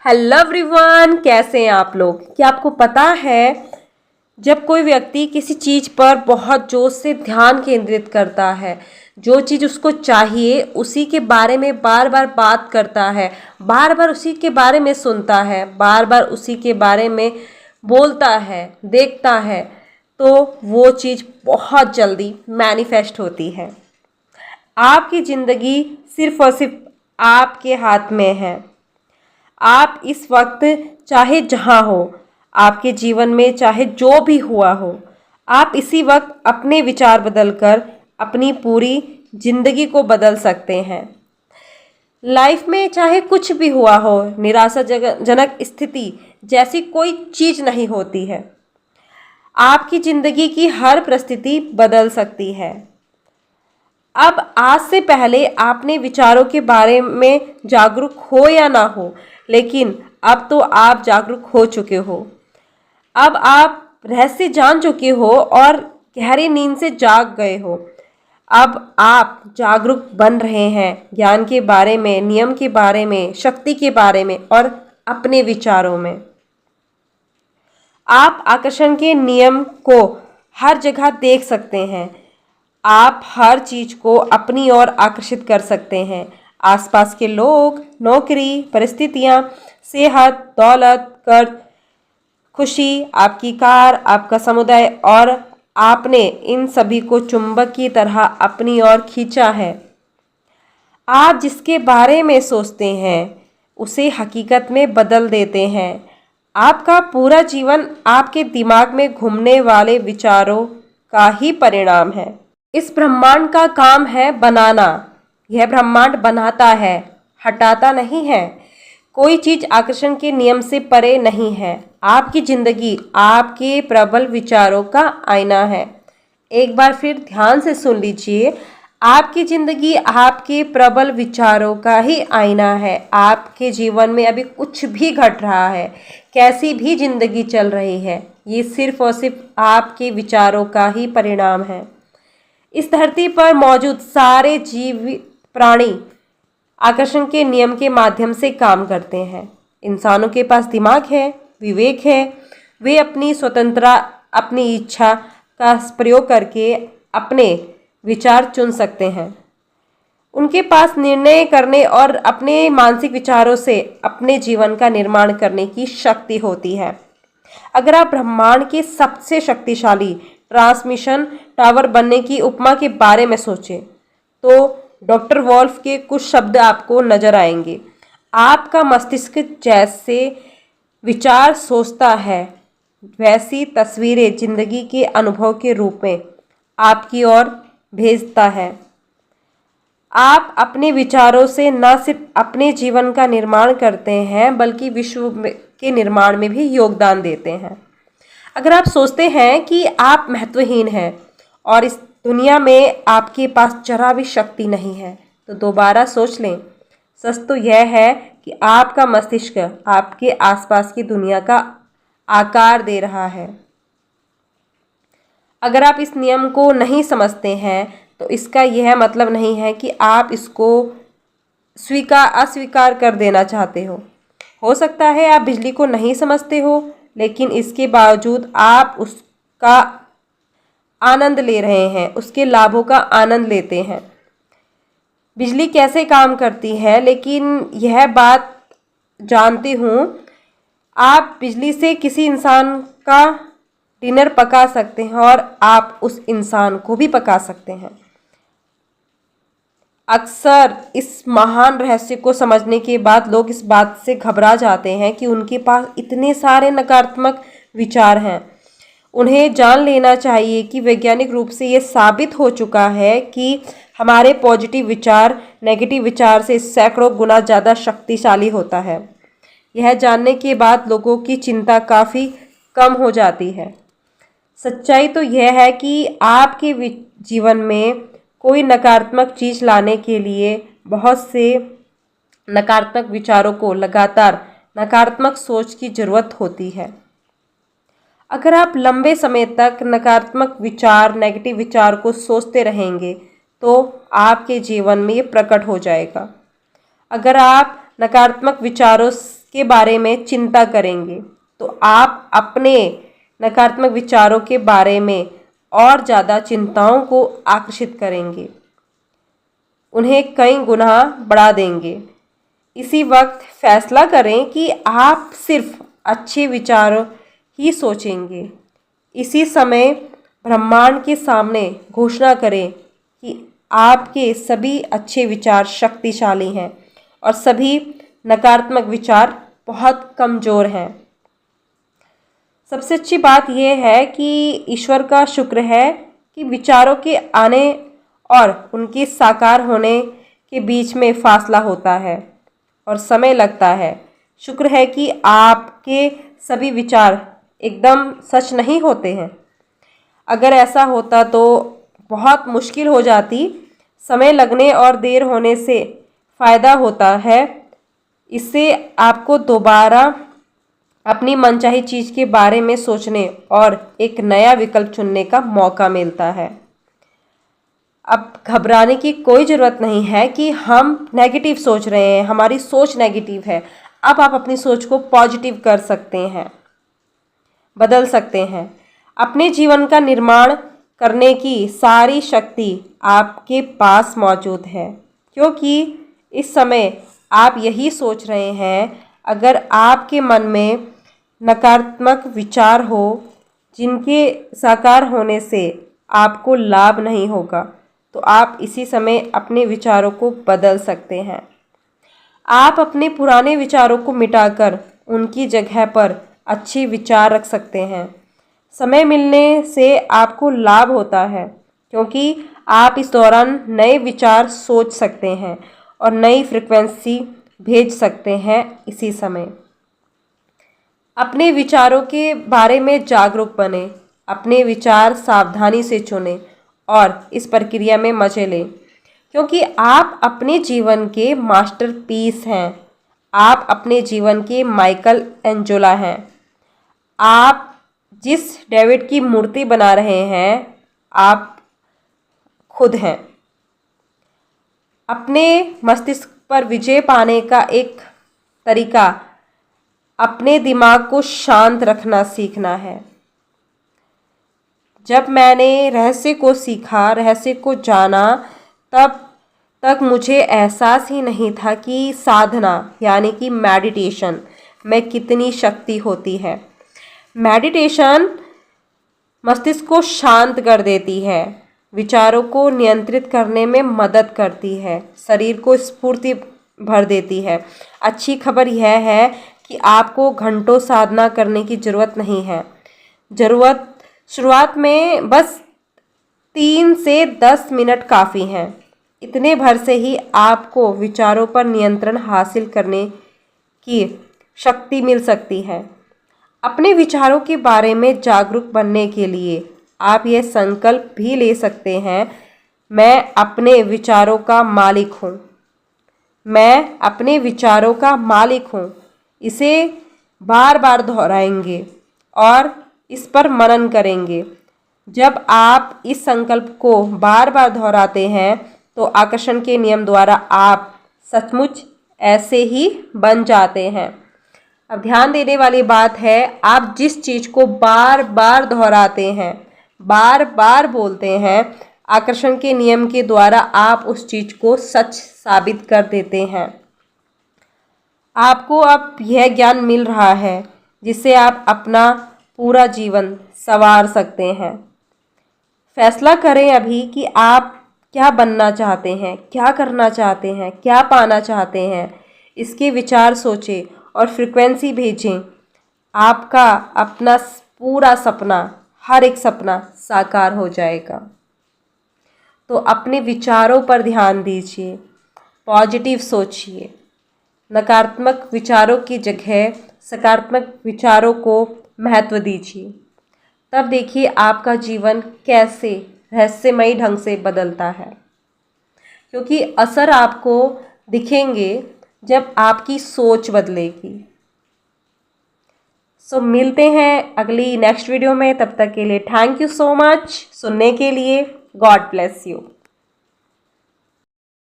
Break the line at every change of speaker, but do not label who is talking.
Hello everyone, कैसे हैं आप लोग। क्या आपको पता है जब कोई व्यक्ति किसी चीज़ पर बहुत जोश से ध्यान केंद्रित करता है, जो चीज़ उसको चाहिए उसी के बारे में बार बार बात करता है, बार बार उसी के बारे में सुनता है, बार बार उसी के बारे में बोलता है, देखता है, तो वो चीज़ बहुत जल्दी मैनिफेस्ट होती है। आपकी ज़िंदगी सिर्फ और सिर्फ आपके हाथ में है। आप इस वक्त चाहे जहाँ हो, आपके जीवन में चाहे जो भी हुआ हो, आप इसी वक्त अपने विचार बदलकर अपनी पूरी जिंदगी को बदल सकते हैं। लाइफ में चाहे कुछ भी हुआ हो, निराशाजनक स्थिति जैसी कोई चीज़ नहीं होती है। आपकी ज़िंदगी की हर परिस्थिति बदल सकती है। अब आज से पहले आपने विचारों के बारे में जागरूक हो या ना हो, लेकिन अब तो आप जागरूक हो चुके हो। अब आप रहस्य जान चुके हो और गहरी नींद से जाग गए हो। अब आप जागरूक बन रहे हैं ज्ञान के बारे में, नियम के बारे में, शक्ति के बारे में और अपने विचारों में। आप आकर्षण के नियम को हर जगह देख सकते हैं। आप हर चीज को अपनी ओर आकर्षित कर सकते हैं। आसपास के लोग, नौकरी, परिस्थितियां, सेहत, दौलत, कर्ज, खुशी, आपकी कार, आपका समुदाय, और आपने इन सभी को चुंबक की तरह अपनी ओर खींचा है। आप जिसके बारे में सोचते हैं उसे हकीकत में बदल देते हैं। आपका पूरा जीवन आपके दिमाग में घूमने वाले विचारों का ही परिणाम है। इस ब्रह्मांड का काम है बनाना। यह ब्रह्मांड बनाता है, हटाता नहीं है। कोई चीज़ आकर्षण के नियम से परे नहीं है। आपकी ज़िंदगी आपके प्रबल विचारों का आईना है। एक बार फिर ध्यान से सुन लीजिए, आपकी ज़िंदगी आपके प्रबल विचारों का ही आईना है। आपके जीवन में अभी कुछ भी घट रहा है, कैसी भी ज़िंदगी चल रही है, ये सिर्फ और सिर्फ आपके विचारों का ही परिणाम है। इस धरती पर मौजूद सारे जीव प्राणी आकर्षण के नियम के माध्यम से काम करते हैं। इंसानों के पास दिमाग है, विवेक है। वे अपनी स्वतंत्रता, अपनी इच्छा का प्रयोग करके अपने विचार चुन सकते हैं। उनके पास निर्णय करने और अपने मानसिक विचारों से अपने जीवन का निर्माण करने की शक्ति होती है। अगर आप ब्रह्मांड के सबसे शक्तिशाली ट्रांसमिशन टावर बनने की उपमा के बारे में सोचें तो डॉक्टर वॉल्फ के कुछ शब्द आपको नजर आएंगे। आपका मस्तिष्क जैसे विचार सोचता है, वैसी तस्वीरें जिंदगी के अनुभव के रूप में आपकी ओर भेजता है। आप अपने विचारों से न सिर्फ अपने जीवन का निर्माण करते हैं, बल्कि विश्व के निर्माण में भी योगदान देते हैं। अगर आप सोचते हैं कि आप महत्वहीन हैं और इस दुनिया में आपके पास जरा भी शक्ति नहीं है, तो दोबारा सोच लें। सच तो यह है कि आपका मस्तिष्क आपके आसपास की दुनिया का आकार दे रहा है। अगर आप इस नियम को नहीं समझते हैं तो इसका यह मतलब नहीं है कि आप इसको अस्वीकार कर देना चाहते हो सकता है आप बिजली को नहीं समझते हो, लेकिन इसके बावजूद आप उसका आनंद ले रहे हैं, उसके लाभों का आनंद लेते हैं। बिजली कैसे काम करती है, लेकिन यह बात जानती हूँ, आप बिजली से किसी इंसान का डिनर पका सकते हैं और आप उस इंसान को भी पका सकते हैं। अक्सर इस महान रहस्य को समझने के बाद लोग इस बात से घबरा जाते हैं कि उनके पास इतने सारे नकारात्मक विचार हैं। उन्हें जान लेना चाहिए कि वैज्ञानिक रूप से ये साबित हो चुका है कि हमारे पॉजिटिव विचार नेगेटिव विचार से सैकड़ों गुना ज़्यादा शक्तिशाली होता है। यह जानने के बाद लोगों की चिंता काफ़ी कम हो जाती है। सच्चाई तो यह है कि आपके जीवन में कोई नकारात्मक चीज़ लाने के लिए बहुत से नकारात्मक विचारों को लगातार नकारात्मक सोच की ज़रूरत होती है। अगर आप लंबे समय तक नकारात्मक विचार, नेगेटिव विचार को सोचते रहेंगे तो आपके जीवन में ये प्रकट हो जाएगा। अगर आप नकारात्मक विचारों के बारे में चिंता करेंगे तो आप अपने नकारात्मक विचारों के बारे में और ज़्यादा चिंताओं को आकर्षित करेंगे, उन्हें कई गुना बढ़ा देंगे। इसी वक्त फैसला करें कि आप सिर्फ अच्छे विचारों ही सोचेंगे। इसी समय ब्रह्मांड के सामने घोषणा करें कि आपके सभी अच्छे विचार शक्तिशाली हैं और सभी नकारात्मक विचार बहुत कमज़ोर हैं। सबसे अच्छी बात यह है कि ईश्वर का शुक्र है कि विचारों के आने और उनके साकार होने के बीच में फासला होता है और समय लगता है। शुक्र है कि आपके सभी विचार एकदम सच नहीं होते हैं। अगर ऐसा होता तो बहुत मुश्किल हो जाती। समय लगने और देर होने से फ़ायदा होता है। इससे आपको दोबारा अपनी मनचाही चीज़ के बारे में सोचने और एक नया विकल्प चुनने का मौका मिलता है। अब घबराने की कोई ज़रूरत नहीं है कि हम नेगेटिव सोच रहे हैं, हमारी सोच नेगेटिव है। अब आप अपनी सोच को पॉजिटिव कर सकते हैं, बदल सकते हैं। अपने जीवन का निर्माण करने की सारी शक्ति आपके पास मौजूद है, क्योंकि इस समय आप यही सोच रहे हैं। अगर आपके मन में नकारात्मक विचार हो जिनके साकार होने से आपको लाभ नहीं होगा, तो आप इसी समय अपने विचारों को बदल सकते हैं। आप अपने पुराने विचारों को मिटाकर उनकी जगह पर अच्छे विचार रख सकते हैं। समय मिलने से आपको लाभ होता है, क्योंकि आप इस दौरान नए विचार सोच सकते हैं और नई फ्रिक्वेंसी भेज सकते हैं। इसी समय अपने विचारों के बारे में जागरूक बने, अपने विचार सावधानी से चुनें और इस प्रक्रिया में मजे लें, क्योंकि आप अपने जीवन के मास्टरपीस हैं। आप अपने जीवन के माइकल एंजेलो हैं। आप जिस डेविड की मूर्ति बना रहे हैं, आप खुद हैं। अपने मस्तिष्क पर विजय पाने का एक तरीका अपने दिमाग को शांत रखना सीखना है। जब मैंने रहस्य को सीखा, रहस्य को जाना, तब तक मुझे एहसास ही नहीं था कि साधना यानी कि मेडिटेशन में कितनी शक्ति होती है। मेडिटेशन मस्तिष्क को शांत कर देती है, विचारों को नियंत्रित करने में मदद करती है, शरीर को स्फूर्ति भर देती है। अच्छी खबर यह है कि आपको घंटों साधना करने की ज़रूरत नहीं है। शुरुआत में बस 3 से 10 मिनट काफ़ी हैं। इतने भर से ही आपको विचारों पर नियंत्रण हासिल करने की शक्ति मिल सकती है। अपने विचारों के बारे में जागरूक बनने के लिए आप यह संकल्प भी ले सकते हैं, मैं अपने विचारों का मालिक हूँ। मैं अपने विचारों का मालिक हूँ। इसे बार बार दोहराएंगे और इस पर मनन करेंगे। जब आप इस संकल्प को बार बार दोहराते हैं तो आकर्षण के नियम द्वारा आप सचमुच ऐसे ही बन जाते हैं। अब ध्यान देने वाली बात है, आप जिस चीज़ को बार बार दोहराते हैं, बार बार बोलते हैं, आकर्षण के नियम के द्वारा आप उस चीज़ को सच साबित कर देते हैं। आपको अब यह ज्ञान मिल रहा है जिससे आप अपना पूरा जीवन संवार सकते हैं। फैसला करें अभी कि आप क्या बनना चाहते हैं, क्या करना चाहते हैं, क्या पाना चाहते हैं। इसके विचार सोचें और फ्रिक्वेंसी भेजें। आपका अपना पूरा सपना, हर एक सपना साकार हो जाएगा। तो अपने विचारों पर ध्यान दीजिए, पॉजिटिव सोचिए, नकारात्मक विचारों की जगह सकारात्मक विचारों को महत्व दीजिए। तब देखिए आपका जीवन कैसे रहस्यमयी ढंग से बदलता है, क्योंकि असर आपको दिखेंगे जब आपकी सोच बदलेगी। सो मिलते हैं अगली नेक्स्ट वीडियो में। तब तक के लिए थैंक यू सो मच सुनने के लिए। God bless you.